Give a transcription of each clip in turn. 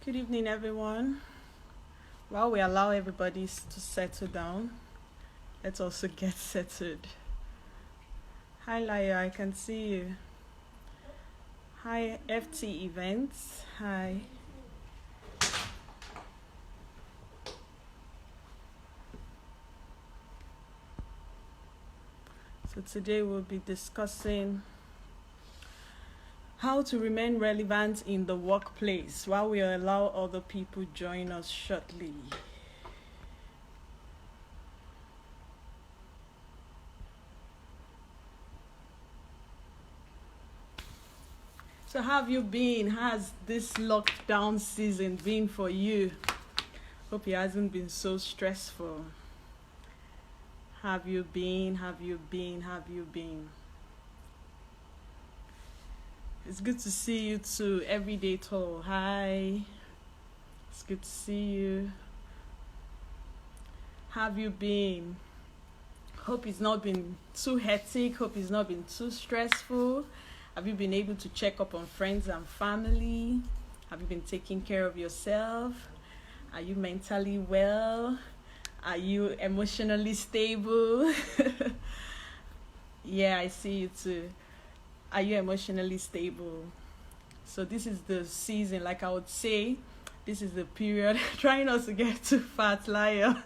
Good evening, everyone. While we allow everybody to settle down, let's also get settled. Hi, Laya, I can see you. Hi, FT Events. Hi. So today we'll be discussing how to remain relevant in the workplace while we allow other people join us shortly. So how have you been? How's this lockdown season been for you? Hope it hasn't been so stressful. Have you been? It's good to see you too. Everyday Tall. Hi. It's good to see you. Have you been? Hope it's not been too hectic. Hope it's not been too stressful. Have you been able to check up on friends and family? Have you been taking care of yourself? Are you mentally well? Are you emotionally stable? Yeah, I see you too. Are you emotionally stable? So this is the season, like I would say, this is the period. Try not to get too fat, liar.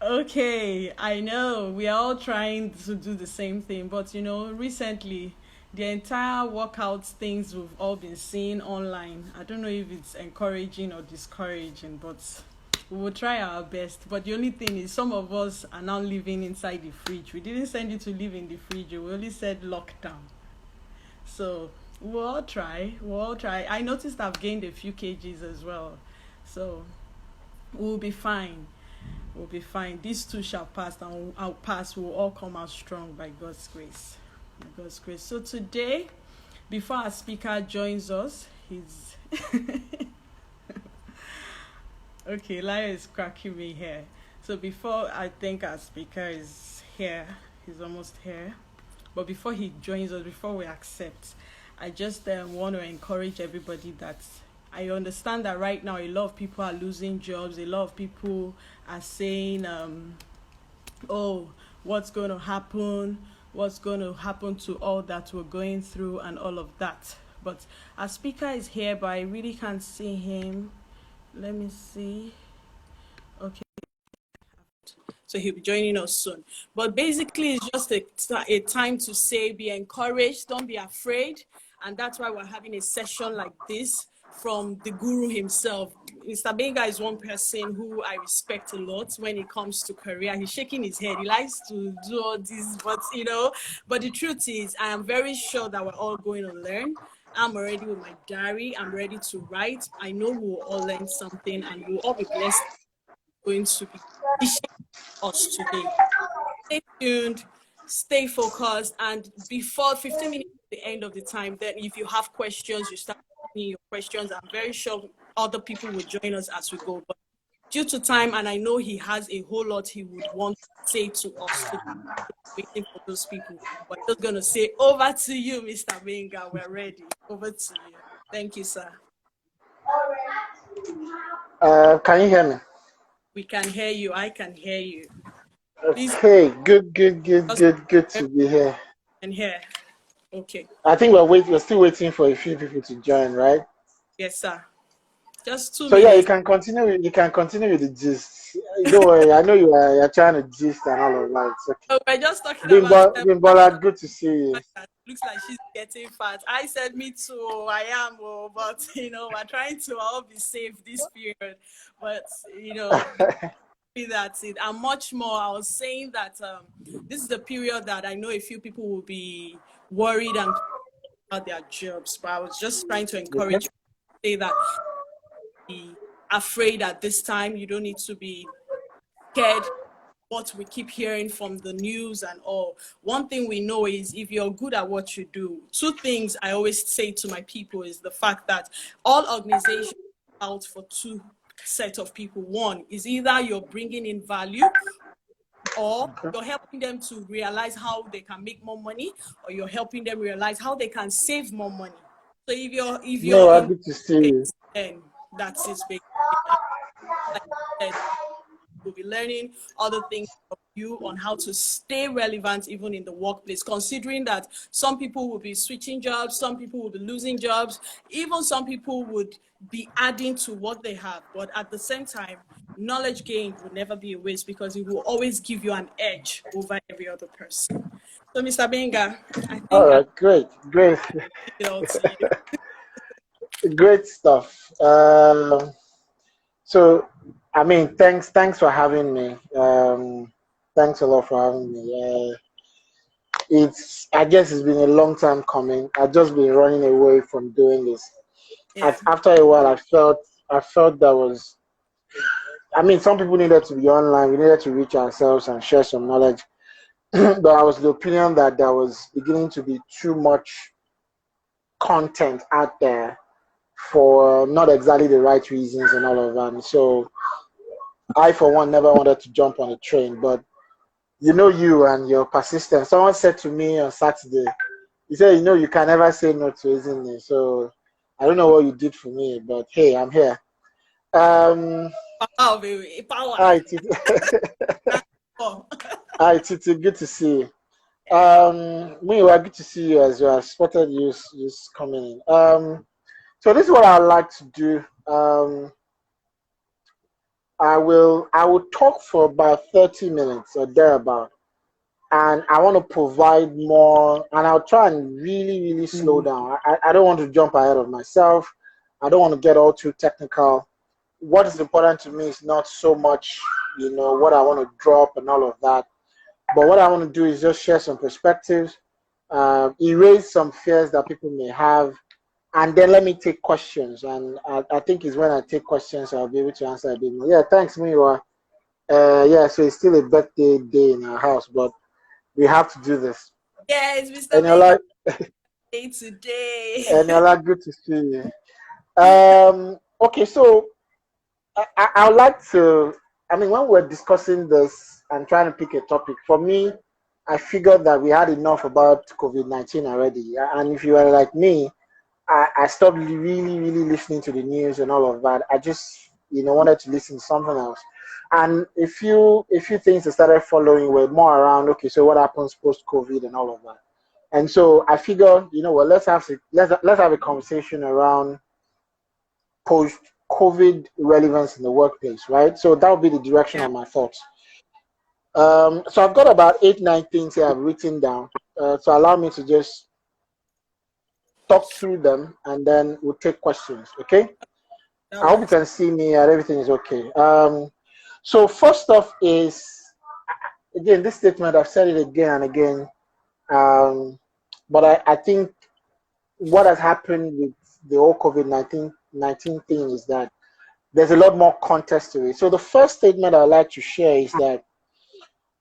Okay, I know we are all trying to do the same thing, but recently the entire workout things we've all been seeing online, I don't know if it's encouraging or discouraging, but we will try our best. But the only thing is, some of us are now living inside the fridge. We didn't send you to live in the fridge, we only said lockdown. So we'll all try. I noticed I've gained a few kgs as well, so we'll be fine. We'll be fine. These two shall pass, and I'll pass. We'll all come out strong by God's grace. By God's grace. So today, before our speaker joins us, he's okay. Laya is cracking me here. So before I think our speaker is here, he's almost here. But before he joins us, before we accept, I just want to encourage everybody that I understand that right now a lot of people are losing jobs. A lot of people are saying, oh, what's going to happen? What's going to happen to all that we're going through and all of that? But our speaker is here, but I really can't see him. Let me see. Okay. So he'll be joining us soon. But basically, it's just a time to say, be encouraged, don't be afraid. And that's why we're having a session like this from the guru himself. Mr. Gbenga is one person who I respect a lot when it comes to career. He's shaking his head. He likes to do all this, but the truth is, I am very sure that we're all going to learn. I'm already with my diary. I'm ready to write. I know we'll all learn something and we'll all be blessed. Going to be teaching us today. Stay tuned, stay focused, and before 15 minutes at the end of the time, then if you have questions, you start asking your questions. I'm very sure other people will join us as we go. But due to time, and I know he has a whole lot he would want to say to us, so waiting for those people. We're just going to say, over to you, Mr. Gbenga. We're ready. Over to you. Thank you, sir. Can you hear me? We can hear you. I can hear you. Please. Okay, good to be here. And here. Okay. I think we're still waiting for a few people to join, right? Yes, sir. Just 2 So yeah, minutes. you can continue with the gist. Don't worry, I know you're trying to gist and all of that. It's okay. So we're just talking about Bimbola, good to see you. Looks like she's getting fat. I said me too. I am, but we're trying to all be safe this period. But that's it. And much more. I was saying that this is the period that I know a few people will be worried and about their jobs. But I was just trying to encourage you to say that be afraid at this time. You don't need to be scared what we keep hearing from the news and all. One thing we know is if you're good at what you do, two things I always say to my people is the fact that all organizations are out for two set of people. One is either you're bringing in value or you're helping them to realize how they can make more money, or you're helping them realize how they can save more money. So if No, you're I'm in good to see you. space, then that's it. Basically, like you said, we'll be learning other things from you on how to stay relevant even in the workplace, considering that some people will be switching jobs, some people will be losing jobs, even some people would be adding to what they have. But at the same time, knowledge gained will never be a waste because it will always give you an edge over every other person. So, Mr. Benga, I All think I'll right, great, great, give it all to you. great stuff. So, I mean, thanks for having me. Thanks a lot for having me. I guess it's been a long time coming. I've just been running away from doing this. Yeah, After a while, I felt that was. I mean, some people needed to be online. We needed to reach ourselves and share some knowledge. But I was the opinion that there was beginning to be too much content out there for not exactly the right reasons and all of that. So I, for one, never wanted to jump on the train. But you and your persistence. Someone said to me on Saturday, he said, you can never say no to isn't it? So I don't know what you did for me, but hey, I'm here. Um, power, baby, power. hi, Titi. Oh. Hi, Titi. Good to see you. Meanwhile, good to see you as well. I spotted you coming in. So this is what I like to do. I will talk for about 30 minutes or thereabout, and I want to provide more, and I'll try and really, really slow down. I don't want to jump ahead of myself. I don't want to get all too technical. What is important to me is not so much, what I want to drop and all of that. But what I want to do is just share some perspectives, erase some fears that people may have, and then let me take questions. And I think it's when I take questions I'll be able to answer a bit more. Yeah, thanks, Miwa. Yeah, so it's still a birthday day in our house, but we have to do this. Yes, Mr. Benga Eniola, Day today. Eniola, good to see you. Okay, so I would like to. I mean, when we're discussing this and trying to pick a topic, for me, I figured that we had enough about COVID-19 already. And if you are like me, I stopped really, really listening to the news and all of that. I just, wanted to listen to something else. And a few things I started following were more around, okay, so what happens post COVID and all of that. And so I figured, well, let's have a conversation around post COVID relevance in the workplace, right? So that would be the direction Yeah. of my thoughts. So I've got about 8, 9 things here I've written down. So allow me to just talk through them and then we'll take questions, okay? That I hope you works. can see me and everything is okay. So first off is, again, this statement, I've said it again and again, but I think what has happened with the whole COVID-19 thing is that there's a lot more context to it. So the first statement I'd like to share is that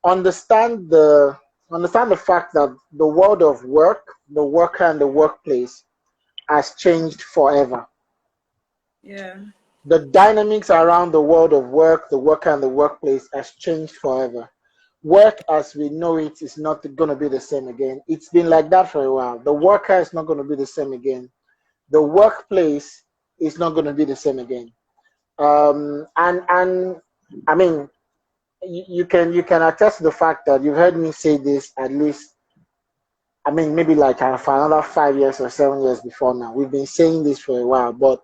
understand the understand the fact that the world of work, the worker and the workplace has changed forever. Yeah. The dynamics around the world of work, the worker and the workplace has changed forever. Work as we know it is not going to be the same again. It's been like that for a while. The worker is not going to be the same again. The workplace is not going to be the same again. And I mean, you can attest to the fact that you've heard me say this at least. I mean, maybe like for another 5 years or 7 years before now. We've been saying this for a while, but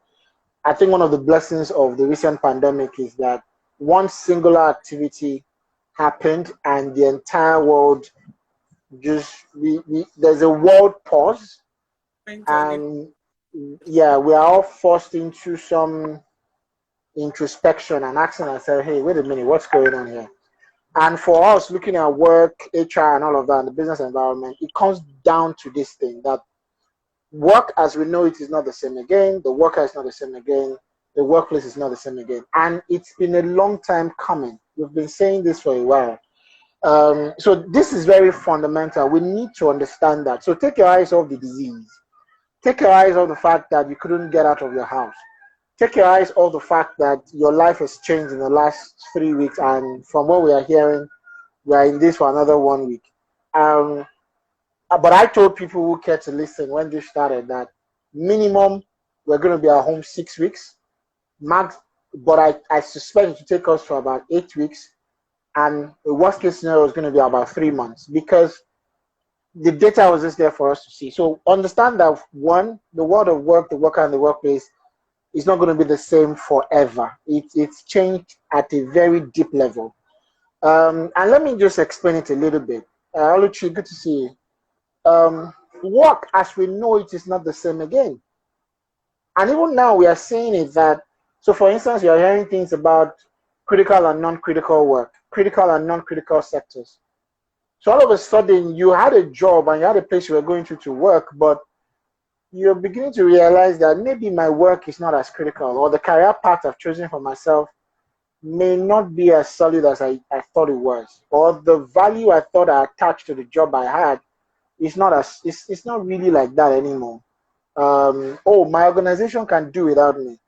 I think one of the blessings of the recent pandemic is that one singular activity happened and the entire world just there's a world pause, Point on it. and yeah, we are all forced into some introspection and asking ourselves, hey, wait a minute, what's going on here? And for us looking at work, HR and all of that, and the business environment, it comes down to this thing that work as we know it is not the same again. The worker is not the same again. The workplace is not the same again. And it's been a long time coming. We've been saying this for a while. So this is very fundamental. We need to understand that. So take your eyes off the disease. Take your eyes off the fact that you couldn't get out of your house. Take your eyes off the fact that your life has changed in the last 3 weeks. And from what we are hearing, we are in this for another 1 week. But I told people who care to listen when this started that minimum, we're going to be at home 6 weeks, max, but I suspect it to take us for about 8 weeks. And the worst case scenario is going to be about 3 months because the data was just there for us to see. So understand that one, the world of work, the worker and the workplace is not going to be the same forever. It's changed at a very deep level. And let me just explain it a little bit. Oluchi, good to see you. Work as we know it is not the same again. And even now we are seeing it that, so for instance, you're hearing things about critical and non-critical work, critical and non-critical sectors. So all of a sudden you had a job and you had a place you were going to work, but you're beginning to realize that maybe my work is not as critical, or the career path I've chosen for myself may not be as solid as I thought it was, or the value I thought I attached to the job I had is not as it's not really like that anymore. Oh, my organization can do without me.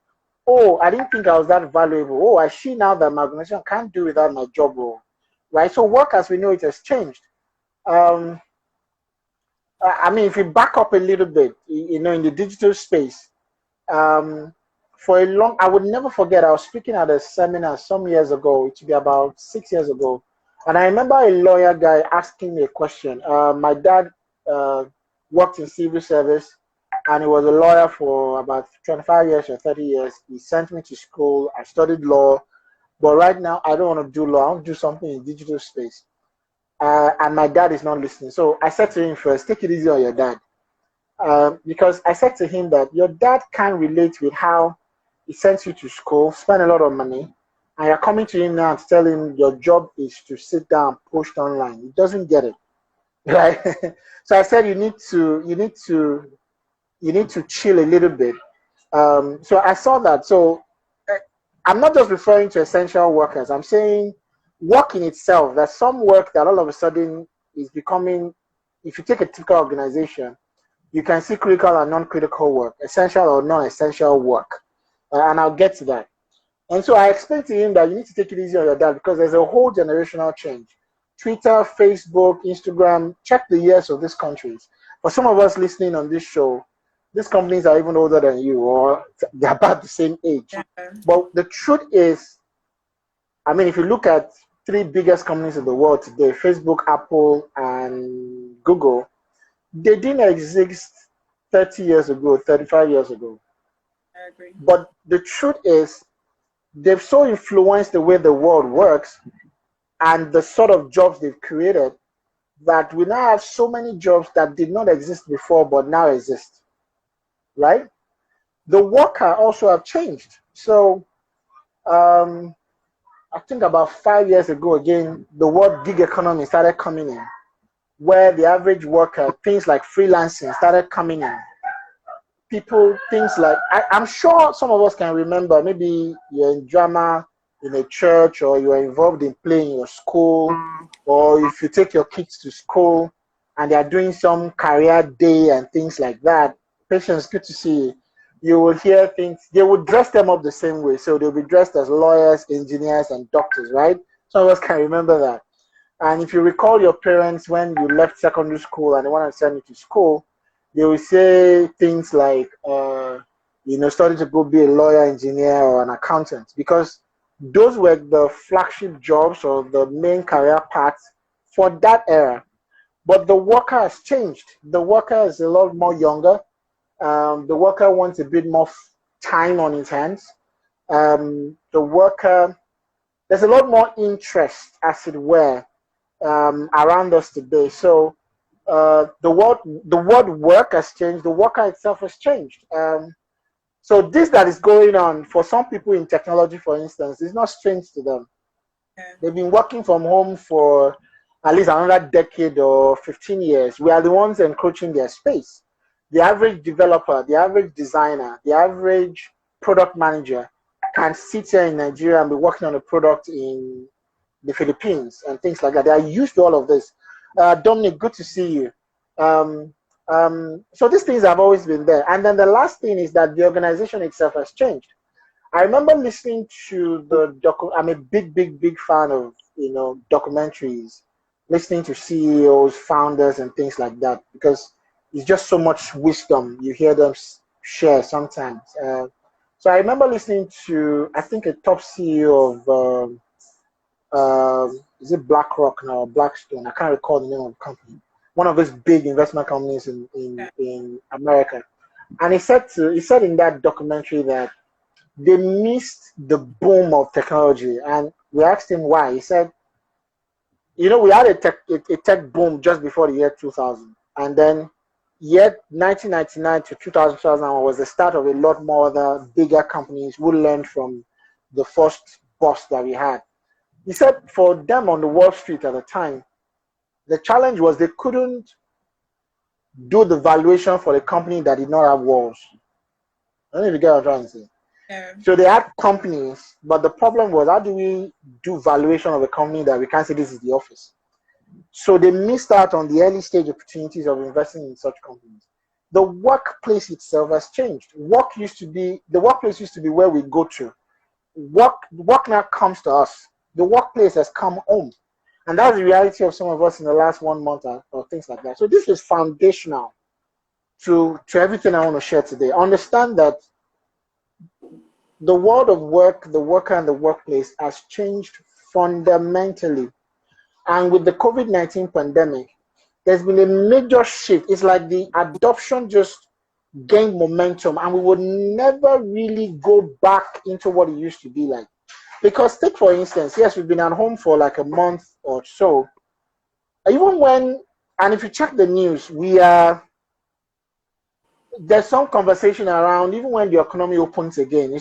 Oh, I didn't think I was that valuable. Oh, I see now that my organization can't do without my job role, right? So work as we know it has changed. Um, I mean, if you back up a little bit, in the digital space, for a long, I would never forget, I was speaking at a seminar some years ago, it should be about 6 years ago. And I remember a lawyer guy asking me a question. My dad worked in civil service, and he was a lawyer for about 25 years or 30 years. He sent me to school. I studied law, but right now I don't want to do law. I want to do something in digital space. And my dad is not listening. So I said to him first, take it easy on your dad. Because I said to him that your dad can't relate with how he sends you to school, spend a lot of money, and you're coming to him now to tell him your job is to sit down, post online. He doesn't get it, right? So I said you need to chill a little bit. So I saw that. So I'm not just referring to essential workers. I'm saying work in itself. There's some work that all of a sudden is becoming. If you take a typical organization, you can see critical and non-critical work, essential or non-essential work, and I'll get to that. And so I explained to him that you need to take it easy on your dad because there's a whole generational change. Twitter, Facebook, Instagram, check the years of these countries. For some of us listening on this show, these companies are even older than you, or they're about the same age. Yeah. But the truth is, I mean, if you look at three biggest companies in the world today, Facebook, Apple, and Google, they didn't exist 30 years ago, 35 years ago. I agree. But the truth is, they've so influenced the way the world works and the sort of jobs they've created that we now have so many jobs that did not exist before but now exist, right? The worker also have changed. So I think about 5 years ago, again, the word gig economy started coming in, where the average worker, things like freelancing started coming in. People, things like, I'm sure some of us can remember, maybe you're in drama in a church, or you're involved in playing in your school, or if you take your kids to school and they're doing some career day and things like that. Patience, good to see you. You will hear things, they will dress them up the same way. So they'll be dressed as lawyers, engineers, and doctors, right? Some of us can remember that. And if you recall your parents when you left secondary school and they want to send you to school, they will say things like, study to go be a lawyer, engineer, or an accountant, because those were the flagship jobs or the main career paths for that era. But the worker has changed. The worker is a lot more younger. The worker wants a bit more time on his hands. The worker, there's a lot more interest, as it were, around us today. So the word work has changed. The worker itself has changed. So this that is going on for some people in technology, for instance, is not strange to them. Yeah. They've been working from home for at least another decade or 15 years. We are the ones encroaching their space. The average developer, the average designer, the average product manager can sit here in Nigeria and be working on a product in the Philippines and things like that. They are used to all of this. Dominic, good to see you. So these things have always been there. And then the last thing is that the organization itself has changed. I remember listening to I'm a big fan of documentaries, listening to CEOs, founders, and things like that, because it's just so much wisdom. You hear them share sometimes. So I remember listening to, I think, a top CEO of is it BlackRock now or Blackstone? I can't recall the name of the company. One of those big investment companies in America. And he said in that documentary that they missed the boom of technology. And we asked him why. He said, we had a tech boom just before the year 2000. And then yet 1999 to 2001 was the start of a lot more other bigger companies who learned from the first bust that we had. He said for them on the Wall Street at the time, the challenge was they couldn't do the valuation for a company that did not have walls. I don't know if you get what I'm trying to say. Yeah. So they had companies, but the problem was, how do we do valuation of a company that we can't say this is the office? So they missed out on the early stage opportunities of investing in such companies. The workplace itself has changed. The workplace used to be where we go to. Work now comes to us. The workplace has come home. And that's the reality of some of us in the last 1 month or things like that. So this is foundational to everything I want to share today. Understand that the world of work, the worker and the workplace has changed fundamentally. And with the COVID-19 pandemic, there's been a major shift. It's like the adoption just gained momentum and we would never really go back into what it used to be like. Because take for instance, yes, we've been at home for like a month or so. And if you check the news, there's some conversation around even when the economy opens again, we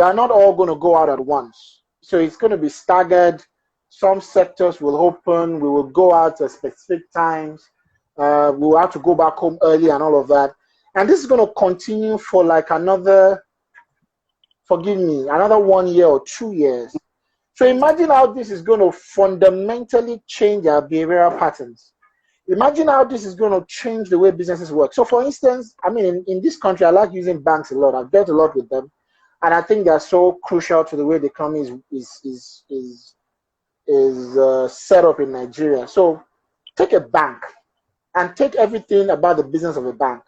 are not all going to go out at once. So it's going to be staggered. Some sectors will open, we will go out at specific times, we will have to go back home early and all of that. And this is going to continue for like another 1 year or 2 years. So imagine how this is going to fundamentally change our behavioral patterns. Imagine how this is going to change the way businesses work. So for instance, I mean, in this country, I like using banks a lot. I've dealt a lot with them. And I think they're so crucial to the way the economy is set up in Nigeria. So take a bank and take everything about the business of a bank.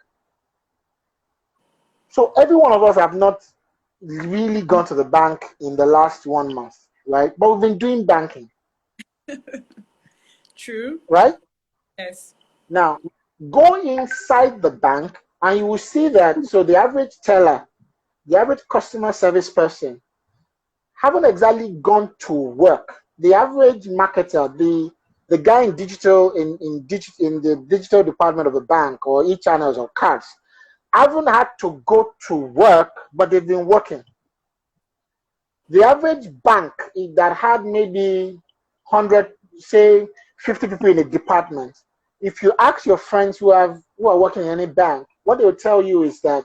So every one of us have not really gone to the bank in the last 1 month, right? But we've been doing banking. True. Right? Yes. Now, go inside the bank and you will see that, so the average teller, the average customer service person haven't exactly gone to work. The average marketer, the guy in digital, in the digital department of a bank or e-channels or cards, haven't had to go to work, but they've been working. The average bank that had maybe 100, say 50 people in a department, if you ask your friends who are working in any bank, what they will tell you is that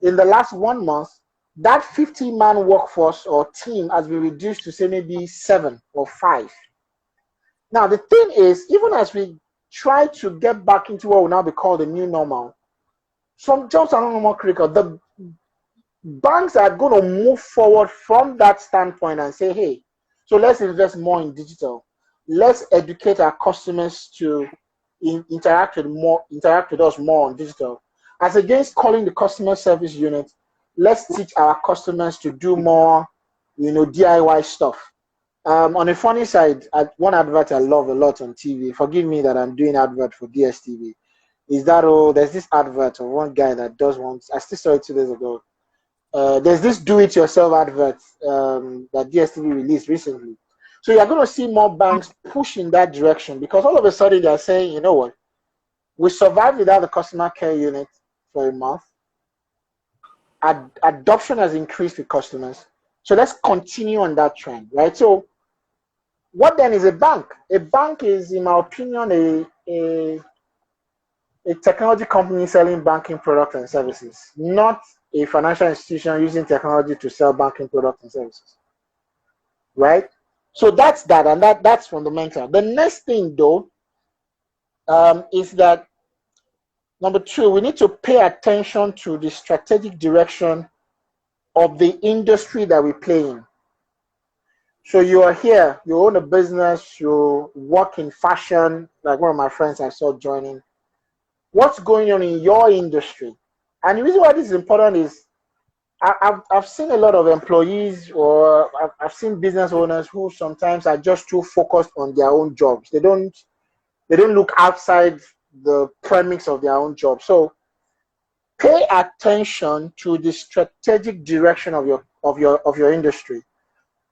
in the last 1 month, that 50-man workforce or team has been reduced to say maybe 7 or 5. Now, the thing is, even as we try to get back into what will now be called the new normal, some jobs are no more critical. The banks are going to move forward from that standpoint and say, hey, so let's invest more in digital. Let's educate our customers to interact with us more on digital. As against calling the customer service unit, let's teach our customers to do more, DIY stuff. On a funny side, one advert I love a lot on TV, forgive me that I'm doing advert for DSTV, is that, there's this advert of one guy that does one, I still saw it 2 days ago. There's this do-it-yourself advert that DSTV released recently. So you're going to see more banks push in that direction because all of a sudden they're saying, you know what, we survived without the customer care unit for a month. Adoption has increased with customers. So let's continue on that trend, right? So what then is a bank? A bank is, in my opinion, a technology company selling banking products and services, not a financial institution using technology to sell banking products and services, right? So that's that, and that's fundamental. The next thing, though, is that, number 2, we need to pay attention to the strategic direction of the industry that we play in. So you are here, you own a business, you work in fashion, like one of my friends I saw joining. What's going on in your industry? And the reason why this is important is I've seen a lot of employees, or I've seen business owners who sometimes are just too focused on their own jobs. They don't look outside the premise of their own job. So pay attention to the strategic direction of your industry.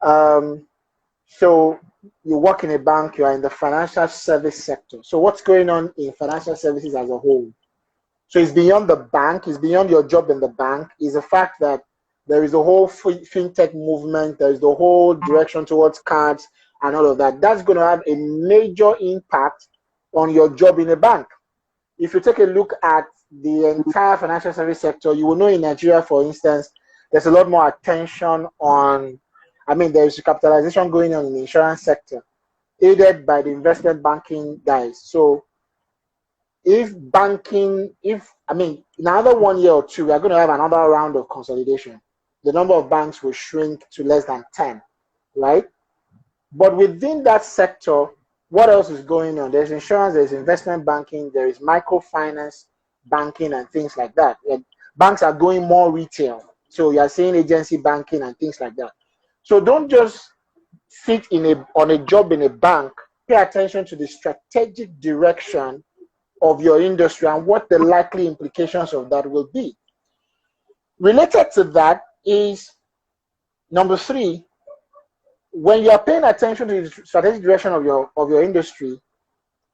So you work in a bank, you are in the financial service sector. So what's going on in financial services as a whole? So it's beyond the bank, it's beyond your job in the bank, is the fact that there is a whole fintech movement, there is the whole direction towards cards and all of that. That's going to have a major impact on your job in a bank. If you take a look at the entire financial service sector, you will know in Nigeria, for instance, there's a lot more attention on, there's capitalization going on in the insurance sector, aided by the investment banking guys. So in another 1 year or two, we are going to have another round of consolidation. The number of banks will shrink to less than 10, right? But within that sector, what else is going on? There's insurance, there's investment banking, there is microfinance banking and things like that. And banks are going more retail. So you're seeing agency banking and things like that. So don't just sit on a job in a bank. Pay attention to the strategic direction of your industry and what the likely implications of that will be. Related to that is number 3. When you are paying attention to the strategic direction of your industry,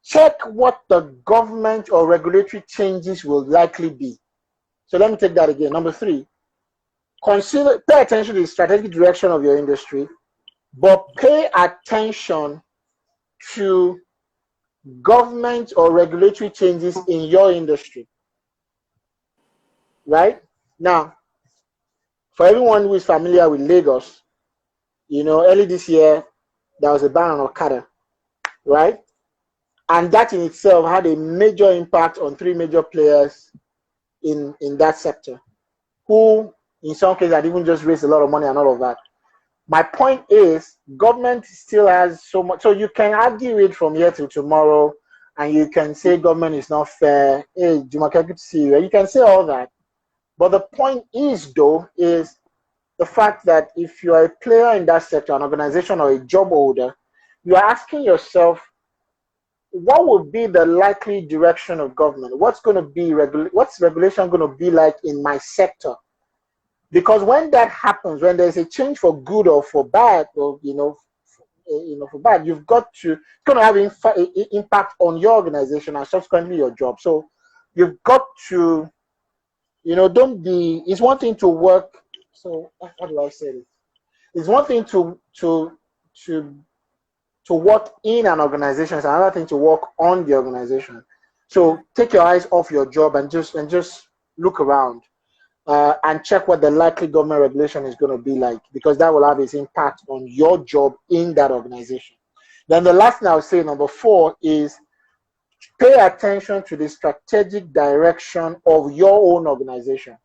check what the government or regulatory changes will likely be. So let me take that again. Number 3, pay attention to the strategic direction of your industry, but pay attention to government or regulatory changes in your industry. Right? Now, for everyone who is familiar with Lagos, early this year, there was a ban on Okada, right? And that in itself had a major impact on 3 major players in that sector, who in some cases had even just raised a lot of money and all of that. My point is, government still has so much. So you can argue it from here till tomorrow, and you can say government is not fair. Hey, Jumoke, good to see you. You can say all that. But the point is, though, is the fact that if you are a player in that sector, an organization or a job holder, you are asking yourself, what would be the likely direction of government? What's regulation going to be like in my sector? Because when that happens, when there's a change for good or for bad, or for bad, it's going to have impact on your organization and subsequently your job. So you've got to, don't be. It's one thing to work. So how do I say this? It's one thing to work in an organization. It's another thing to work on the organization. So take your eyes off your job and just look around and check what the likely government regulation is going to be like, because that will have its impact on your job in that organization. Then the last thing I would say, number 4, is pay attention to the strategic direction of your own organization.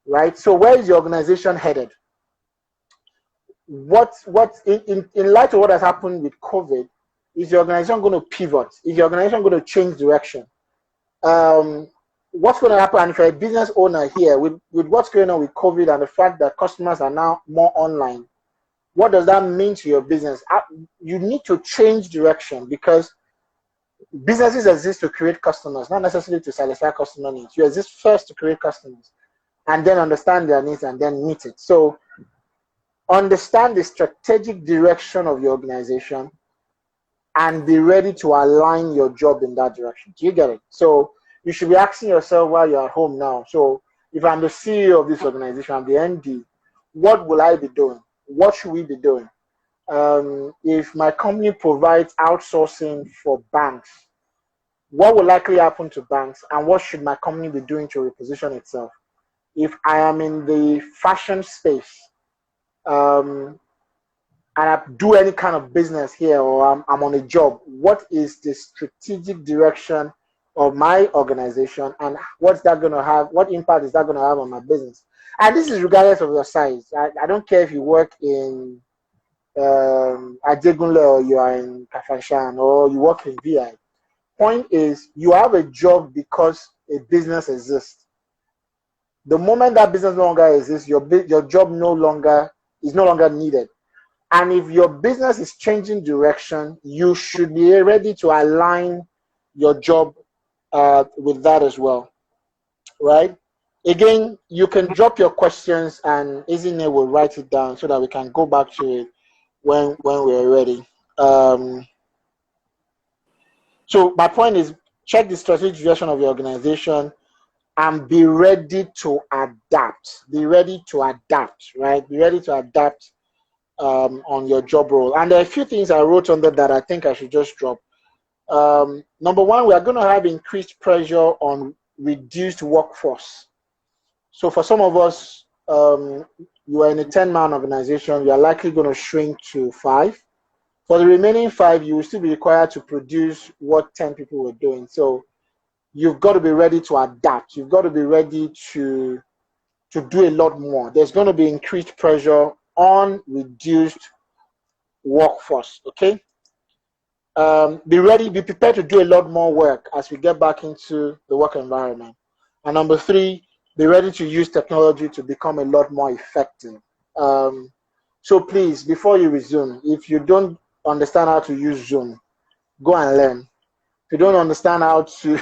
Right? So where is your organization headed? In light of what has happened with COVID, is your organization going to pivot? Is your organization going to change direction? What's going to happen? And if you're a business owner here, with what's going on with COVID and the fact that customers are now more online, what does that mean to your business? You need to change direction, because businesses exist to create customers, not necessarily to satisfy customer needs. You exist first to create customers, and then understand their needs and then meet it. So understand the strategic direction of your organization and be ready to align your job in that direction. Do you get it? So you should be asking yourself while you're at home now. So if I'm the CEO of this organization, I'm the MD, what will I be doing? What should we be doing? If my company provides outsourcing for banks, what will likely happen to banks, and what should my company be doing to reposition itself? If I am in the fashion space, and I do any kind of business here, or I'm on a job, what is the strategic direction of my organization, and what impact is that going to have on my business? And this is regardless of your size. I don't care if you work in Ajegunle, or you are in Kafanchan, or you work in VI. Point is, you have a job because a business exists. The moment that business no longer exists, your job is no longer needed. And if your business is changing direction, you should be ready to align your job with that as well, right? Again, you can drop your questions and Izine will write it down so that we can go back to it when we're ready. So my point is, check the strategic direction of your organization and be ready to adapt. Be ready to adapt, right? Be ready to adapt on your job role. And there are a few things I wrote under that I think I should just drop. Number one, we are going to have increased pressure on reduced workforce. So for some of us, you are in a 10-man organization, you are likely going to shrink to 5. For the remaining 5, you will still be required to produce what 10 people were doing. So you've got to be ready to adapt. You've got to be ready to do a lot more. There's going to be increased pressure on reduced workforce, okay? Be prepared to do a lot more work as we get back into the work environment. And number 3, be ready to use technology to become a lot more effective. So please, before you resume, if you don't understand how to use Zoom, go and learn. If you don't understand how to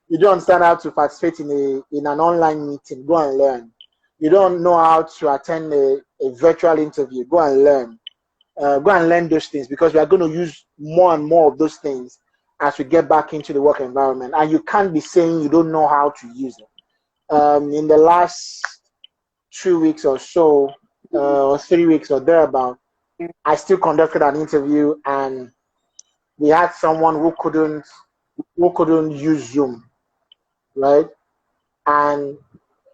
you don't understand how to participate in an online meeting, go and learn. You don't know how to attend a virtual interview, go and learn. Go and learn those things, because we are going to use more and more of those things as we get back into the work environment. And you can't be saying you don't know how to use it. In the last 2 weeks or so, or 3 weeks or thereabout, I still conducted an interview, and we had someone who couldn't use Zoom, right? And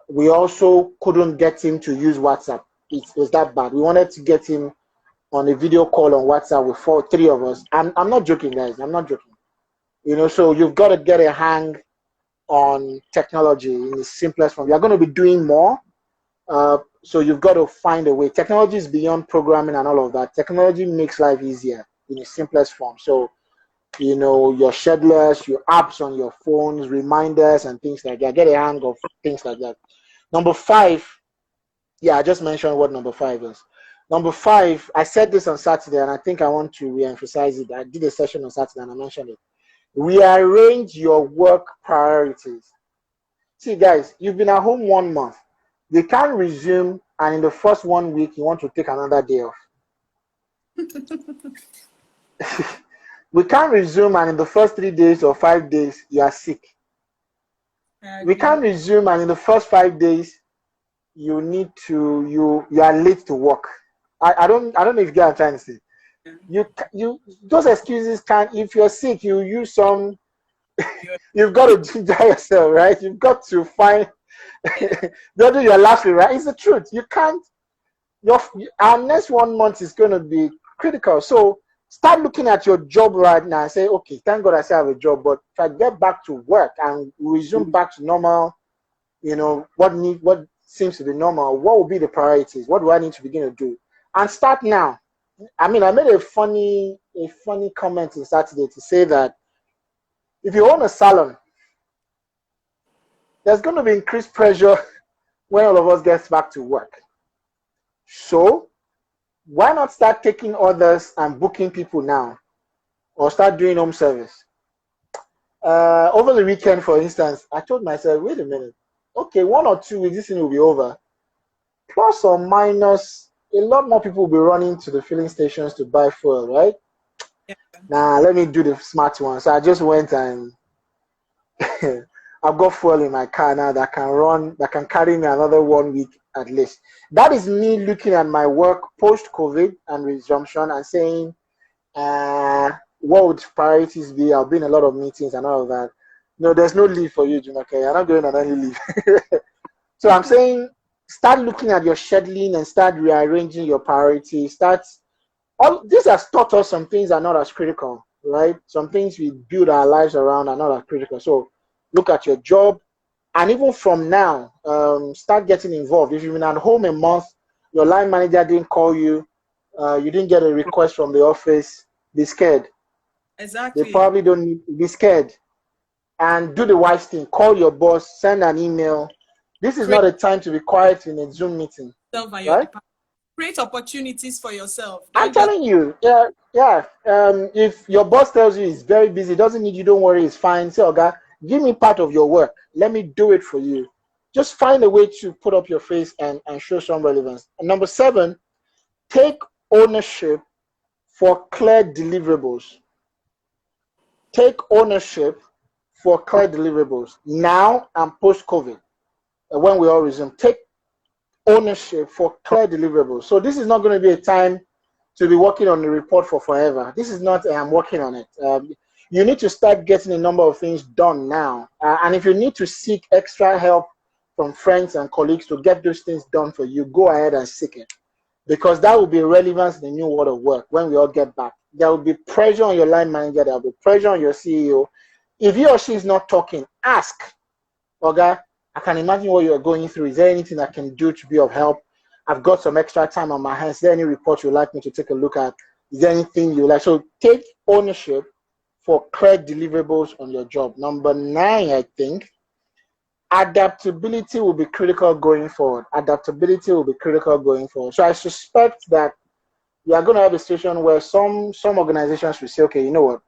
we also couldn't get him to use WhatsApp. It was that bad. We wanted to get him on a video call on WhatsApp with 3 of us. And I'm not joking, guys. I'm not joking. So you've got to get a hang on technology in the simplest form. You're going to be doing more. So you've got to find a way. Technology is beyond programming and all of that. Technology makes life easier in the simplest form. So, your schedulers, your apps on your phones, reminders and things like that. Get a hang of things like that. Number 5, I just mentioned what number 5 is. Number 5, I said this on Saturday, and I think I want to re-emphasize it. I did a session on Saturday, and I mentioned it. Rearrange your work priorities. See, guys, you've been at home 1 month. You can't resume, and in the first 1 week, you want to take another day off. We can't resume, and in the first 3 days or 5 days, you are sick. We can't resume, and in the first 5 days, you are late to work. I don't know if you get what I'm trying to say. You those excuses can't. If you're sick, you use some. You've got to ginger yourself, right? You've got to find. Don't do your laughing, right? It's the truth. You can't. Our next 1 month is going to be critical. So start looking at your job right now and say, okay, thank God I still have a job, but if I get back to work and resume back to normal, what seems to be normal, what will be the priorities? What do I need to begin to do? And start now. I made a funny comment on Saturday to say that if you own a salon, there's going to be increased pressure when all of us gets back to work. So why not start taking orders and booking people now, or start doing home service? Over the weekend, for instance, I told myself, wait a minute, okay, 1 or 2 weeks, this thing will be over. Plus or minus, a lot more people will be running to the filling stations to buy fuel, right? Yeah. Now, let me do the smart one. So I just went and I've got fuel in my car now that can carry me another 1 week at least. That is me looking at my work post-COVID and resumption and saying, what would priorities be? I'll be in a lot of meetings and all of that. No, there's no leave for you, Jumoke. You're not going on any leave. So I'm saying, start looking at your scheduling and start rearranging your priorities. This has taught us some things are not as critical, right? Some things we build our lives around are not as critical. So look at your job, and even from now, start getting involved. If you've been at home a month, your line manager didn't call you, you didn't get a request from the office, be scared. Exactly. They probably don't need to be scared. And do the wise thing. Call your boss, send an email, This is Create not a time to be quiet in a Zoom meeting, yourself and your right? department. Create opportunities for yourself. I'm Don't just telling you, yeah, yeah. If your boss tells you he's very busy, doesn't need you, don't worry, it's fine. Say, okay, give me part of your work. Let me do it for you. Just find a way to put up your face and show some relevance. And number 7, take ownership for clear deliverables. Take ownership for clear deliverables now and post-COVID, when we all resume. Take ownership for clear deliverables. So this is not going to be a time to be working on the report for forever. This is not I'm working on it. You need to start getting a number of things done now. And if you need to seek extra help from friends and colleagues to get those things done for you, go ahead and seek it. Because that will be relevant in the new world of work when we all get back. There will be pressure on your line manager. There will be pressure on your CEO. If he or she is not talking, ask. Okay, I can imagine what you're going through. Is there anything I can do to be of help? I've got some extra time on my hands. Is there any report you'd like me to take a look at? Is there anything you like? So take ownership for clear deliverables on your job. Number 9, I think, adaptability will be critical going forward. Adaptability will be critical going forward. So I suspect that we are going to have a situation where some organizations will say, okay, you know what?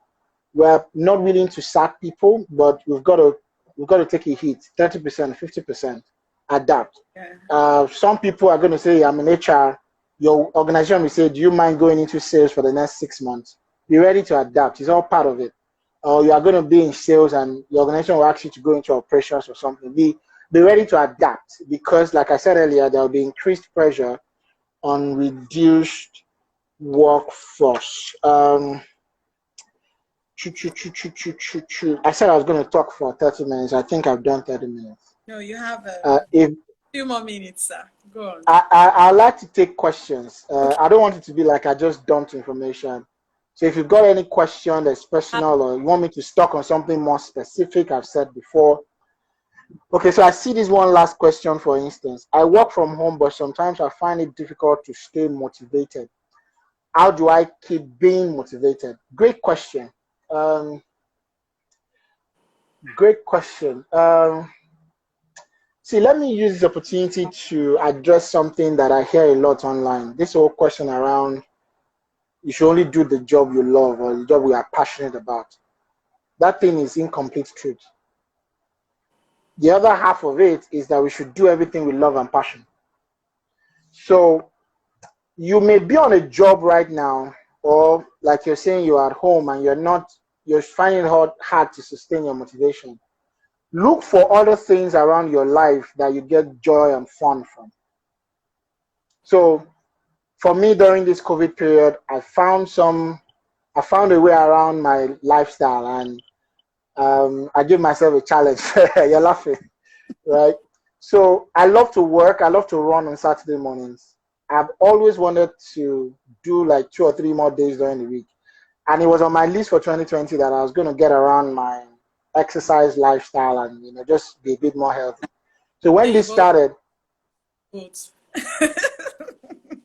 We're not willing to sack people, but we've got to take a hit, 30%, 50%, adapt. yeah. Some people are going to say, I'm an HR. Your organization will say, do you mind going into sales for the next 6 months? Be ready to adapt. It's all part of it. Or you are going to be in sales and your organization will ask you to go into operations or something. Be ready to adapt because, like I said earlier, there will be increased pressure on reduced workforce. I said I was going to talk for 30 minutes. I think I've done 30 minutes. No, you have If few more minutes, sir. Go on. I like to take questions. Okay. I don't want it to be like I just dumped information. So if you've got any question that's personal or you want me to talk on something more specific, I've said before. Okay, so I see this one last question, for instance. I work from home, but sometimes I find it difficult to stay motivated. How do I keep being motivated? Great question. Great question. See, let me use this opportunity to address something that I hear a lot online. This whole question around you should only do the job you love or the job we are passionate about. That thing is incomplete truth. The other half of it is that we should do everything with love and passion. So you may be on a job right now, or like you're saying, you're at home and you're finding it hard to sustain your motivation. Look for other things around your life that you get joy and fun from. So for me, during this COVID period, I found a way around my lifestyle, and I give myself a challenge. You're laughing, right? So I love to work. I love to run on Saturday mornings. I've always wanted to do like 2 or 3 more days during the week. And it was on my list for 2020 that I was going to get around my exercise lifestyle and just be a bit more healthy. So when this started,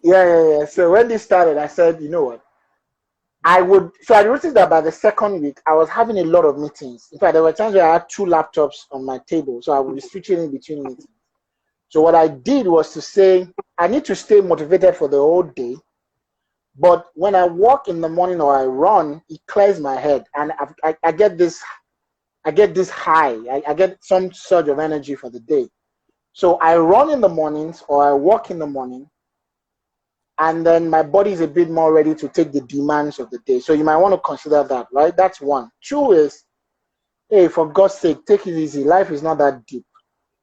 yeah. So when this started, I said, you know what? I noticed that by the second week, I was having a lot of meetings. In fact, there were times where I had 2 laptops on my table, so I would be switching in between meetings. So what I did was to say, I need to stay motivated for the whole day. But when I walk in the morning or I run, it clears my head, and I get this high. I get some surge of energy for the day. So I run in the mornings or I walk in the morning, and then my body is a bit more ready to take the demands of the day. So you might want to consider that, right? That's one. 2 is, hey, for God's sake, take it easy. Life is not that deep.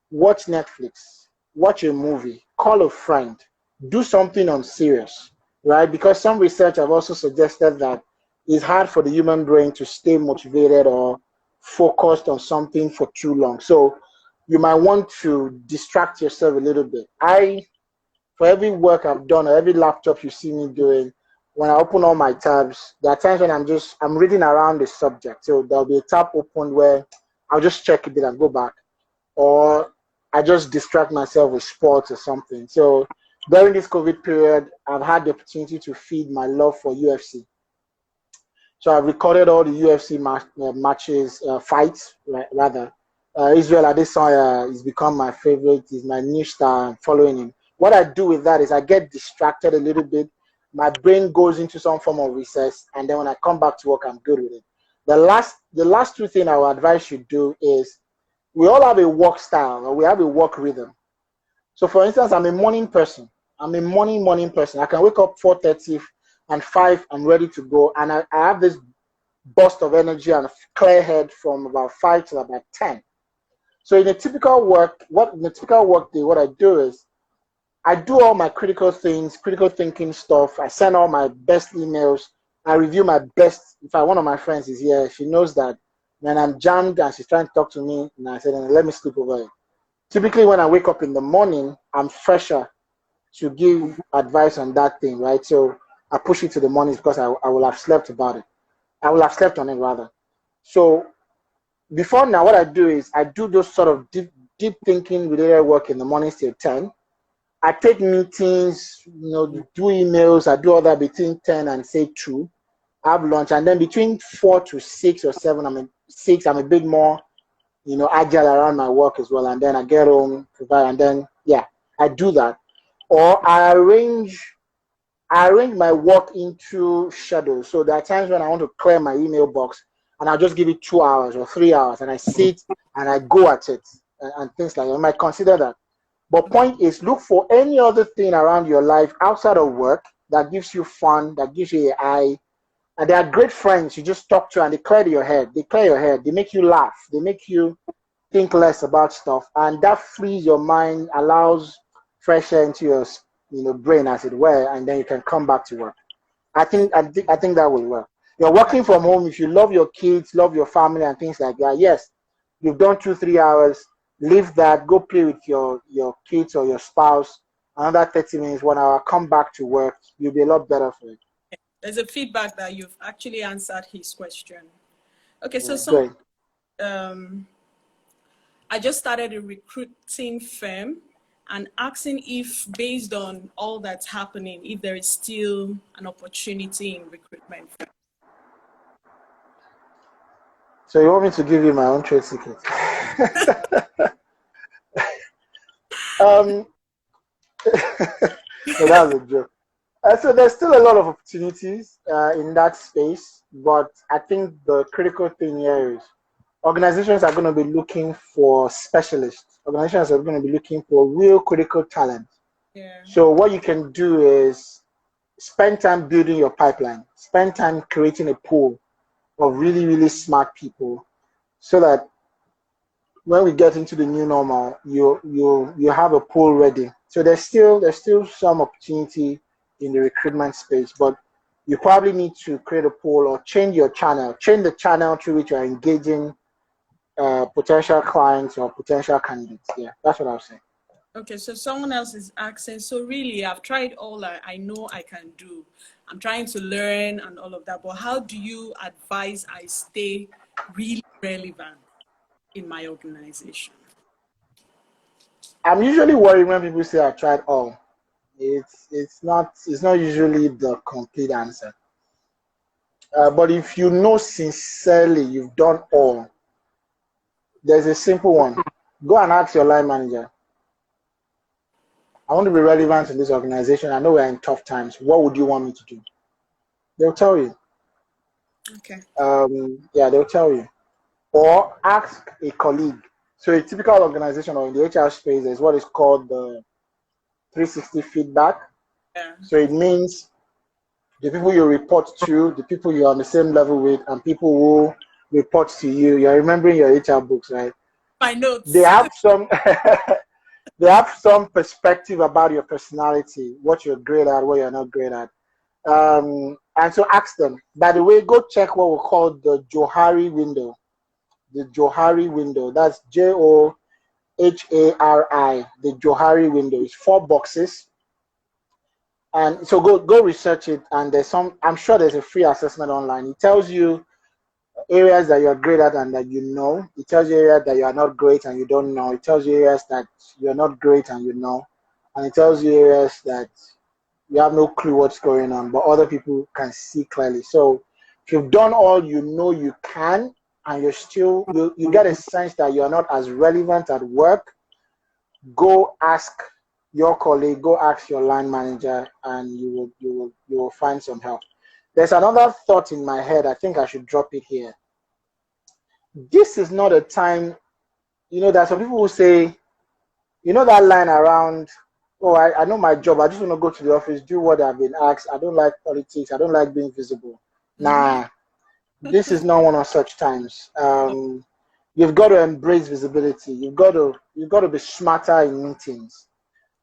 Watch Netflix, watch a movie, call a friend, do something on serious, right? Because some research have also suggested that it's hard for the human brain to stay motivated or focused on something for too long. So you might want to distract yourself a little bit. For every work I've done or every laptop you see me doing, when I open all my tabs, there are times when I'm reading around the subject. So there'll be a tab open where I'll just check a bit and go back. Or I just distract myself with sports or something. So during this COVID period, I've had the opportunity to feed my love for UFC. So I've recorded all the UFC matches, fights, rather. Israel Adesanya is become my favorite. He's my new star. I'm following him. What I do with that is I get distracted a little bit. My brain goes into some form of recess, and then when I come back to work, I'm good with it. The last two things I would advise you do is we all have a work style or we have a work rhythm. So, for instance, I'm a morning person. I'm a morning person. I can wake up 4:30 and 5. I'm ready to go, and I have this burst of energy and clear head from about 5 to about 10. So in a typical work day, what I do is I do all my critical things, critical thinking stuff. I send all my best emails. I review my best. In fact, one of my friends is here. She knows that when I'm jammed and she's trying to talk to me, and I said, let me sleep over it. Typically, when I wake up in the morning, I'm fresher to give advice on that thing, right? So I push it to the mornings because I will have slept about it. I will have slept on it rather. So before now, what I do is I do those sort of deep thinking related work in the mornings till 10. I take meetings, do emails. I do all that between 10 and say 2. I have lunch, and then between 4 to 6 or 7, I'm a bit more, agile around my work as well. And then I get home, provide, and then I do that. Or I arrange my work into schedules. So there are times when I want to clear my email box, and I'll just give it 2 hours or 3 hours, and I sit and I go at it and things like that. I might consider that. But point is, look for any other thing around your life outside of work that gives you fun, that gives you a high. And they are great friends you just talk to, and they clear your head. They clear your head. They make you laugh. They make you think less about stuff, and that frees your mind, allows fresh air into your brain, as it were, and then you can come back to work. I think that will work. You're working from home. If you love your kids, love your family, and things like that, yes, you've done 2-3 hours. Leave that. Go play with your kids or your spouse. Another 30 minutes, 1 hour. Come back to work. You'll be a lot better for it. There's a feedback that you've actually answered his question. Okay, so Great. I just started a recruiting firm and asking if, based on all that's happening, if there is still an opportunity in recruitment. So you want me to give you my own trade secret? So that's a joke. So there's still a lot of opportunities in that space, but I think the critical thing here is organizations are going to be looking for specialists. Organizations are going to be looking for real critical talent. Yeah. So what you can do is spend time building your pipeline, spend time creating a pool of really, really smart people, so that when we get into the new normal, you have a pool ready. So there's still some opportunity in the recruitment space, but you probably need to create a pool or change the channel through which you're engaging potential clients or potential candidates. Yeah, that's what I was saying. Okay, so someone else is asking, so really I've tried all I know I can do. I'm trying to learn and all of that, but how do you advise I stay really relevant in my organization? I'm usually worried when people say I've tried all. It's not usually the complete answer. But if you know sincerely you've done all, there's a simple one. Go and ask your line manager. I want to be relevant in this organization. I know we're in tough times. What would you want me to do? They'll tell you. Okay. They'll tell you. Or ask a colleague. So a typical organization or in the HR space is what is called the 360 feedback. Yeah. So it means the people you report to, the people you're on the same level with, and people who report to you. You're remembering your HR books, right? My notes. They have some they have some perspective about your personality, what you're great at, what you're not great at. And so ask them. By the way, go check what we call the Johari window. The Johari window. That's Johari. The Johari window is 4 boxes. And so go research it. And I'm sure there's a free assessment online. It tells you areas that you're great at and that you know. It tells you areas that you are not great and you don't know. It tells you areas that you're not great and you know. And it tells you areas that you have no clue what's going on, but other people can see clearly. So if you've done all you know you can, and you're still, you get a sense that you're not as relevant at work, go ask your colleague, go ask your line manager, and you will find some help. There's another thought in my head. I think I should drop it here. This is not a time, there are some people who say, that line around, oh, I know my job. I just want to go to the office, do what I've been asked. I don't like politics. I don't like being visible. Nah, this is not one of such times. You've got to embrace visibility. You've got to be smarter in meetings.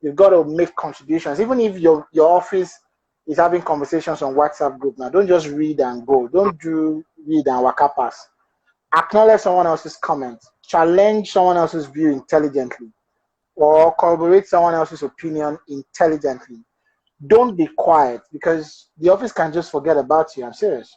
You've got to make contributions. Even if your office is having conversations on WhatsApp group now, don't just read and go. Don't read and waka pass. Acknowledge someone else's comment. Challenge someone else's view intelligently, or corroborate someone else's opinion intelligently. Don't be quiet, because the office can just forget about you. I'm serious.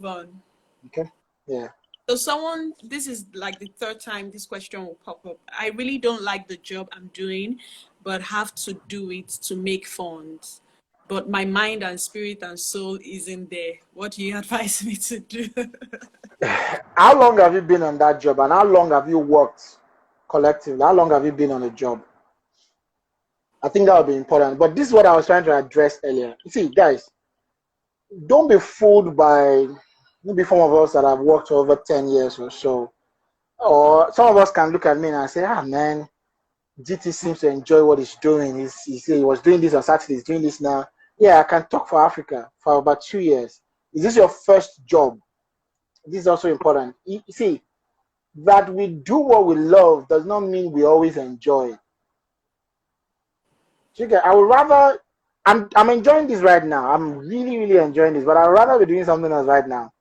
Fun. Okay. Yeah. So this is like the third time this question will pop up. I really don't like the job I'm doing, but have to do it to make funds. But my mind and spirit and soul isn't there. What do you advise me to do? How long have you been on that job, and how long have you worked collectively? How long have you been on a job? I think that would be important. But this is what I was trying to address earlier. You see, guys, don't be fooled by maybe some of us that have worked for over 10 years or so. Or some of us can look at me and say, man, GT seems to enjoy what he's doing. He was doing this on Saturday, he's doing this now. Yeah, I can talk for Africa for about 2 years. Is this your first job? This is also important. You see, that we do what we love does not mean we always enjoy it. I would rather, I'm enjoying this right now. I'm really, really enjoying this, but I'd rather be doing something else right now.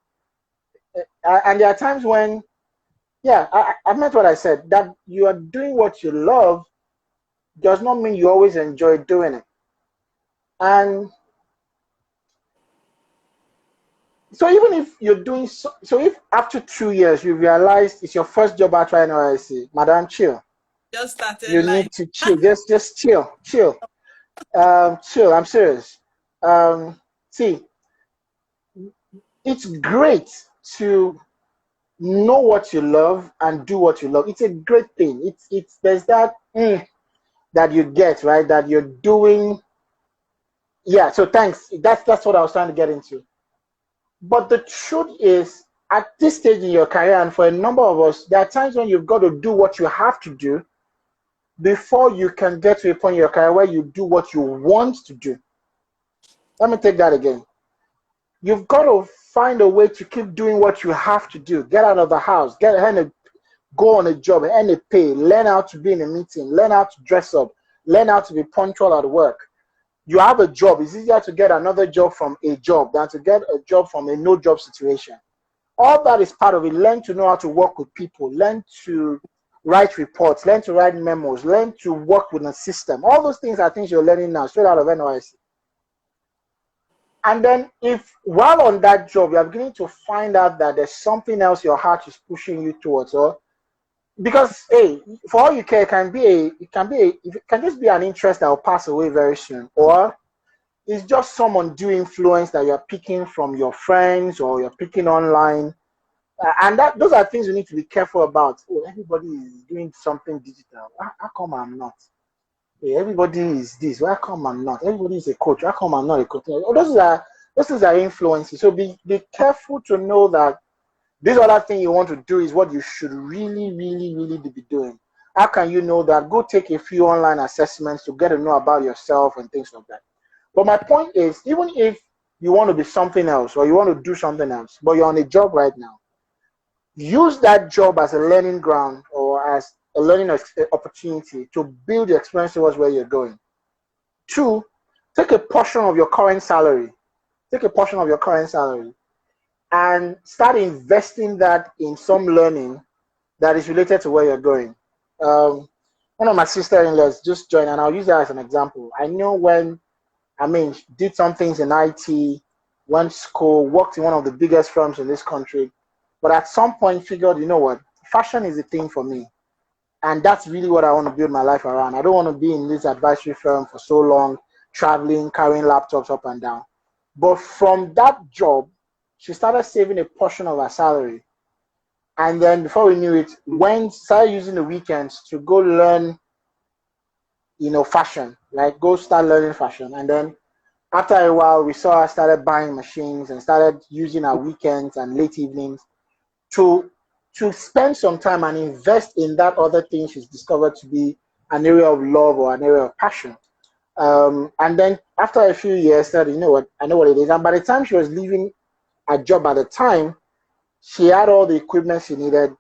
And there are times when, I meant what I said, that you are doing what you love does not mean you always enjoy doing it. And so even if you're doing, so if after 2 years you realize it's your first job at NYC, madam, chill. Just started you need to chill. Just chill. Chill. I'm serious. See, it's great to know what you love and do what you love. It's a great thing. There's that that you get, right, that you're doing. Yeah, so thanks. That's what I was trying to get into. But the truth is, at this stage in your career, and for a number of us, there are times when you've got to do what you have to do before you can get to a point in your career where you do what you want to do. Let me take that again. You've got to find a way to keep doing what you have to do. Get out of the house, go on a job, earn a pay, learn how to be in a meeting, learn how to dress up, learn how to be punctual at work. You have a job. It's easier to get another job from a job than to get a job from a no job situation. All that is part of it. Learn to know how to work with people, learn to write reports, learn to write memos, learn to work with a system. All those things are things you're learning now, straight out of NYC. And then if while on that job, you're beginning to find out that there's something else your heart is pushing you towards, or because for all you care, it can just be an interest that will pass away very soon, or it's just some undue influence that you're picking from your friends or you're picking online. And those are things you need to be careful about. Oh, everybody is doing something digital. How come I'm not? Hey, everybody is this. Why come I'm not? Everybody is a coach. How come I'm not a coach? Those things are influences. So be careful to know that this other thing you want to do is what you should really, really, really be doing. How can you know that? Go take a few online assessments to get to know about yourself and things like that. But my point is, even if you want to be something else or you want to do something else, but you're on a job right now, use that job as a learning ground or as a learning opportunity to build the experience towards where you're going. 2, take a portion of your current salary. And start investing that in some learning that is related to where you're going. One of my sister-in-laws just joined, and I'll use that as an example. I know did some things in IT, went to school, worked in one of the biggest firms in this country, but at some point figured, you know what, fashion is a thing for me. And that's really what I want to build my life around. I don't want to be in this advisory firm for so long, traveling, carrying laptops up and down. But from that job, she started saving a portion of her salary And then before we knew it, started using the weekends to go learn, fashion, like go start learning fashion. And then after a while, we saw her started buying machines and started using our weekends and late evenings to spend some time and invest in that other thing she's discovered to be an area of love or an area of passion. And then after a few years, said, you know what, I know what it is. And by the time she was leaving a job at the time, she had all the equipment she needed.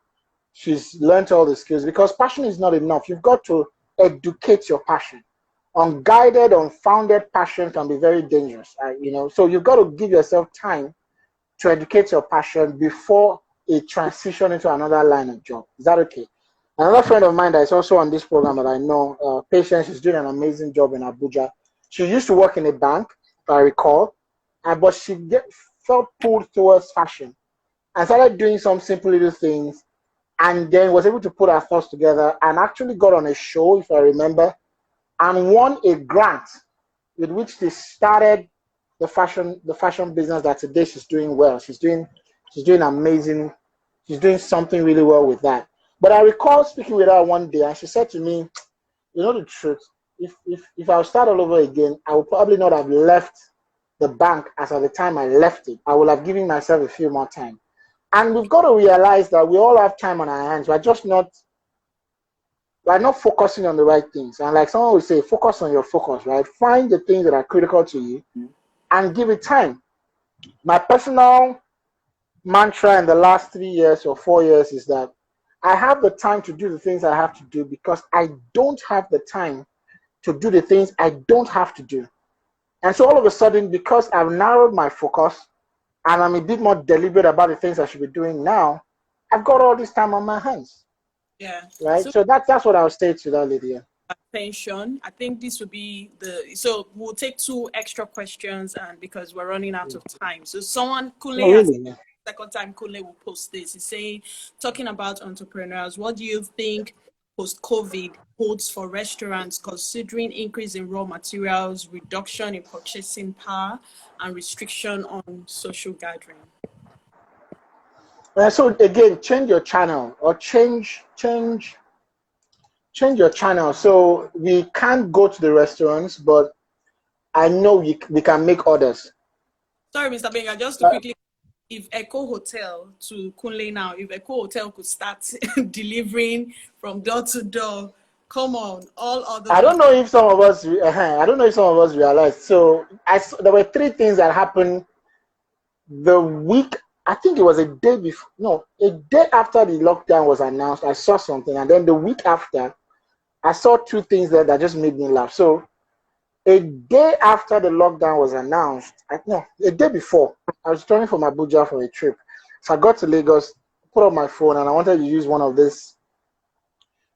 She's learned all the skills, because passion is not enough. You've got to educate your passion. Unguided, unfounded passion can be very dangerous, so you've got to give yourself time to educate your passion before it transition into another line of job. Is that okay? Another friend of mine that is also on this program that I know, Patience, is doing an amazing job in Abuja. She used to work in a bank, if I recall, but she felt pulled towards fashion and started doing some simple little things, and then was able to put her thoughts together and actually got on a show, if I remember, and won a grant with which they started the fashion business that today she's doing well. She's doing amazing. She's doing something really well with that. But I recall speaking with her one day, and she said to me, "You know the truth. If I would start all over again, I would probably not have left the bank as at the time I left it. I would have given myself a few more time." And we've got to realize that we all have time on our hands. We're not focusing on the right things. And like someone would say, focus on your focus, right? Find the things that are critical to you and give it time. My personal mantra in the last 3 years or 4 years is that I have the time to do the things I have to do, because I don't have the time to do the things I don't have to do. And so all of a sudden, because I've narrowed my focus and I'm a bit more deliberate about the things I should be doing now, I've got all this time on my hands. Yeah. Right. So that's what I'll say to that lady. Attention. I think this will be so we'll take 2 extra questions, and because we're running out of time. So someone Kunle has second time Kunle will post this. He's saying, talking about entrepreneurs, what do you think post-COVID holds for restaurants, considering increase in raw materials, reduction in purchasing power, and restriction on social gathering? So again, change your channel, or change your channel. So we can't go to the restaurants, but I know we can make orders. Sorry, Mr. Gbenga, just to quickly, if Echo Hotel to Kunle now, if Echo Hotel could start delivering from door to door, come on, all other. I don't know if some of us realized. So there were 3 things that happened the week. I think it was a day before. No, a day after the lockdown was announced, I saw something, and then the week after, I saw 2 things that just made me laugh. So a day after the lockdown was announced, a day before, I was returning from Abuja for a trip. So I got to Lagos, put up my phone, and I wanted to use one of these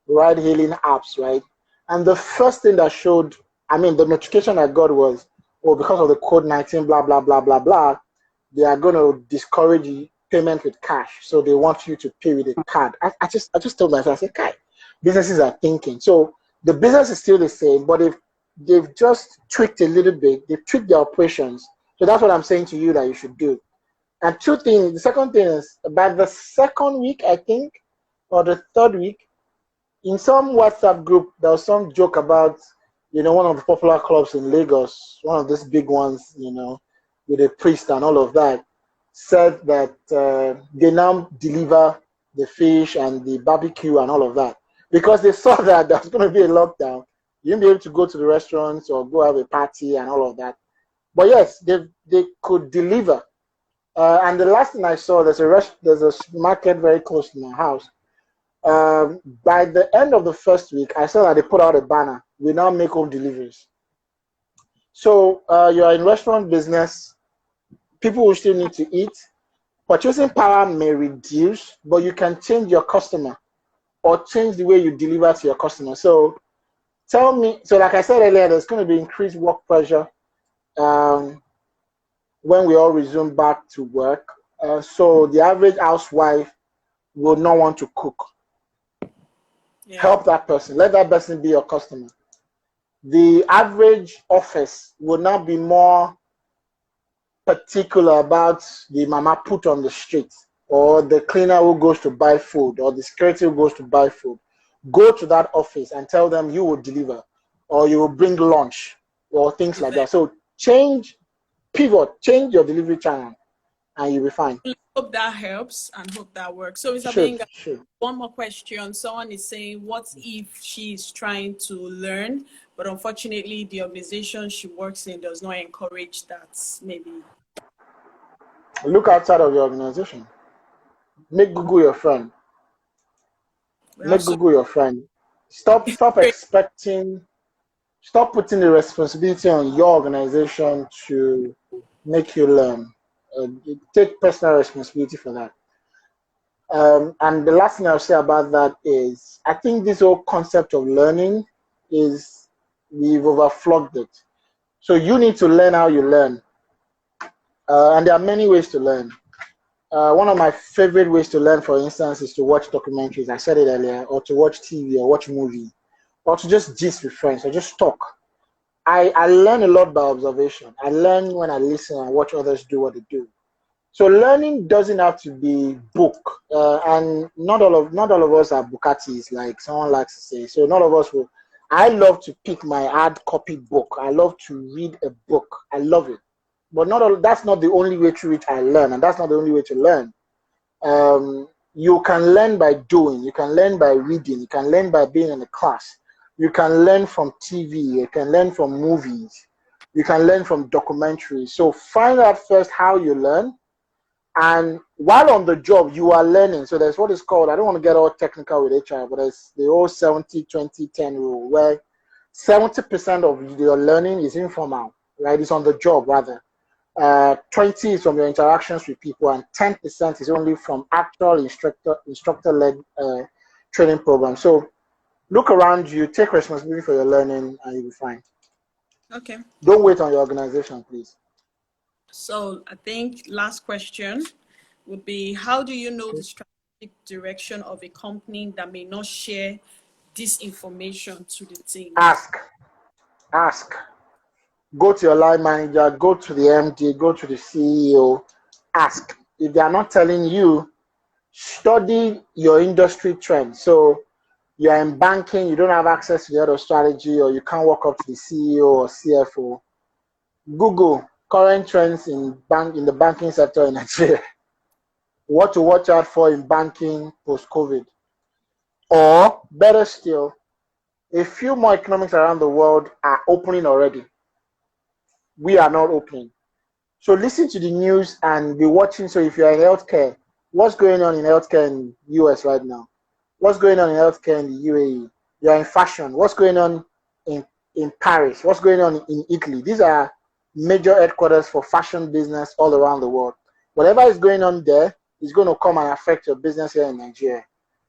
ride-hailing apps, right? And the first thing that showed, the notification I got was, because of the COVID-19, blah, blah, blah, blah, blah, they are going to discourage payment with cash. So they want you to pay with a card. I just told myself, I said, "Kai, businesses are thinking." So the business is still the same, but they've just tweaked a little bit. They've tweaked their operations. So that's what I'm saying to you that you should do. And 2 things. The second thing is, about the second week, I think, or the third week, in some WhatsApp group, there was some joke about, one of the popular clubs in Lagos, one of these big ones, with a priest and all of that, said that they now deliver the fish and the barbecue and all of that, because they saw that there was going to be a lockdown. You wouldn't be able to go to the restaurants or go have a party and all of that. But yes, they could deliver. And the last thing I saw, there's a market very close to my house. By the end of the first week, I saw that they put out a banner: "We now make home deliveries." So you're in restaurant business, people will still need to eat. Purchasing power may reduce, but you can change your customer or change the way you deliver to your customer. So tell me, so like I said earlier, there's going to be increased work pressure when we all resume back to work. So the average housewife will not want to cook. Yeah. Help that person. Let that person be your customer. The average office will now be more particular about the mama put on the street. or the cleaner who goes to buy food, or the security who goes to buy food, go to that office and tell them you will deliver, or you will bring lunch, or things like that. So pivot, change your delivery channel, and you'll be fine. Hope that helps and hope that works. So, Mr. Should. Gbenga, one more question. Someone is saying, what if she's trying to learn, but unfortunately the organization she works in does not encourage that? Maybe Look outside of your organization. Make Google your friend. Make Google your friend. Stop expecting, stop putting the responsibility on your organization to make you learn. Take personal responsibility for that. And the last thing I'll say about that is, I think this whole concept of learning is, we've overflogged it. So you need to learn how you learn. And there are many ways to learn. One of my favorite ways to learn, for instance, is to watch documentaries. I said it earlier, or to watch TV, or watch movie, or to just gist with friends, or just talk. I learn a lot by observation. I learn when I listen and watch others do what they do. So learning doesn't have to be book, and not all of us are Bukatis, like someone likes to say. So not all of us will. I love to pick my hard copy book. I love to read a book. I love it, but that's not the only way through which I learn, and that's not the only way to learn. You can learn by doing. You can learn by reading. You can learn by being in a class. You can learn from TV. You can learn from movies. You can learn from documentaries. So find out first how you learn. And while on the job, you are learning. So there's what is called, I don't want to get all technical with HR, but there's the whole 70-20-10 rule, where 70% of your learning is informal, right? It's on the job, rather. 20 is from your interactions with people, and 10% is only from actual instructor-led training programs. So look around you, take responsibility for your learning, and you'll be fine. Okay. Don't wait on your organization, please. So I think last question would be, how do you know the strategic direction of a company that may not share this information to the team? Ask. Go to your line manager, go to the MD, go to the CEO, ask. If they are not telling you, study your industry trends. So you're in banking, you don't have access to the other strategy, or you can't walk up to the CEO or CFO. Google current trends in the banking sector in Nigeria. What to watch out for in banking post-COVID. Or better still, a few more economies around the world are opening already. We are not opening. So listen to the news and be watching. So if you're in healthcare, what's going on in healthcare in the US right now? What's going on in healthcare in the UAE? You're in fashion. What's going on in Paris? What's going on in Italy? These are major headquarters for fashion business all around the world. Whatever is going on there is going to come and affect your business here in Nigeria.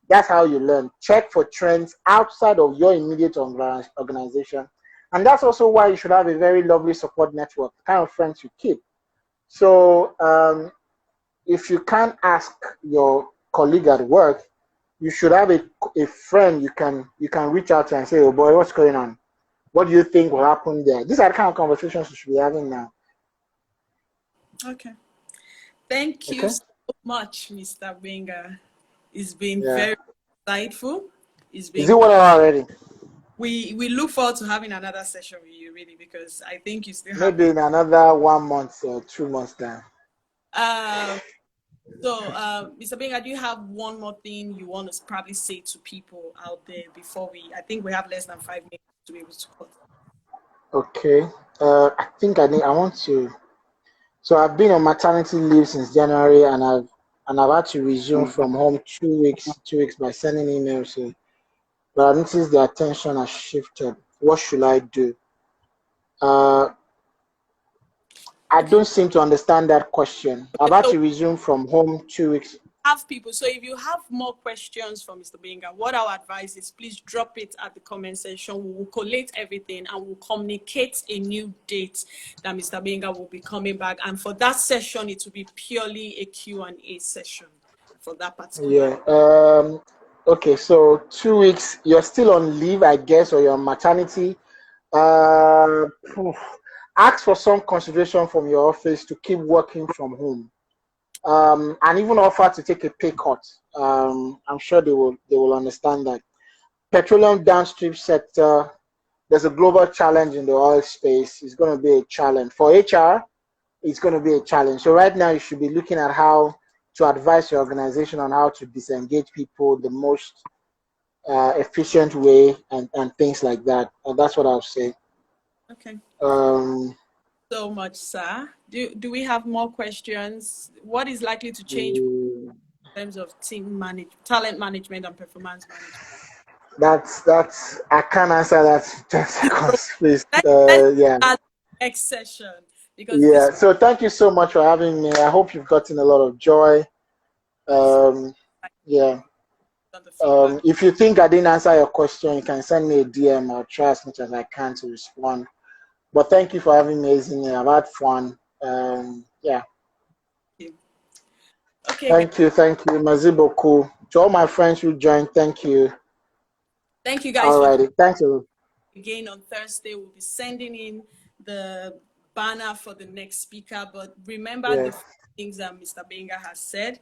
That's how you learn. Check for trends outside of your immediate organization. And that's also why you should have a very lovely support network, the kind of friends you keep. So if you can't ask your colleague at work, you should have a friend you can reach out to and say, oh boy, what's going on? What do you think will happen there? These are the kind of conversations you should be having now. Okay. Thank you so much, Mr. Gbenga. It's been very insightful. Is it 1 hour already? We look forward to having another session with you, really, because I think you still have maybe in another 1 month or 2 months time. So, Mr. Gbenga, do you have one more thing you want to probably say to people out there before I think we have less than 5 minutes to be able to cut. Okay. I think I want to. So I've been on maternity leave since January, and I've had to resume from home 2 weeks by sending emails. So, but I noticed the attention has shifted. What should I do? I don't seem to understand that question. I've had to resume from home 2 weeks. Have people. So if you have more questions for Mr. Gbenga, what our advice is, please drop it at the comment section. We will collate everything and we'll communicate a new date that Mr. Gbenga will be coming back. And for that session, it will be purely a Q&A session for that particular. Yeah. Okay. So 2 weeks. You're still on leave, I guess, or you're on maternity. Ask for some consideration from your office to keep working from home. and even offer to take a pay cut. I'm sure they will understand that. Petroleum downstream sector, there's a global challenge in the oil space. It's going to be a challenge for HR. It's going to be a challenge. So right now, you should be looking at how to advise your organization on how to disengage people the most efficient way, and things like that. And that's what I'll say. Okay. Um, So much, sir. Do we have more questions? What is likely to change mm, in terms of talent management and performance management? that's I can't answer that in 10 seconds, please. Let's Yeah. start next session because this Yeah. So thank you so much for having me. I hope you've gotten a lot of joy. is Um, yeah. on the feedback. If you think I didn't answer your question, you can send me a DM. I'll try as much as I can to respond. But thank you for having me, Ezinne. I've had fun. Yeah. Okay, guys. Thank you. Thank you. Maziboku. To all my friends who joined, thank you. Thank you guys for joining. Alrighty. Thank you. Again on Thursday. We'll be sending in the banner for the next speaker. But remember Yeah. the things that Mr. Gbenga has said.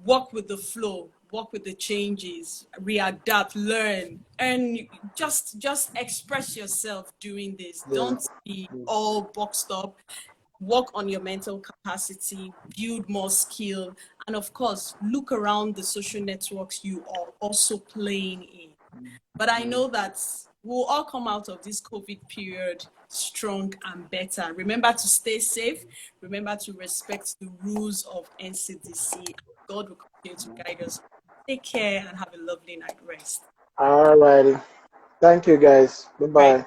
Walk with the flow, walk with the changes, readapt, learn, and just express yourself doing this. Yeah. Don't be all boxed up. Work on your mental capacity, build more skill, and of course, look around the social networks you are also playing in. But I know that we'll all come out of this COVID period strong and better. Remember to stay safe. Remember to respect the rules of NCDC. God will continue to guide us. Take care and have a lovely night rest. Alrighty. Thank you, guys. Bye Right. bye.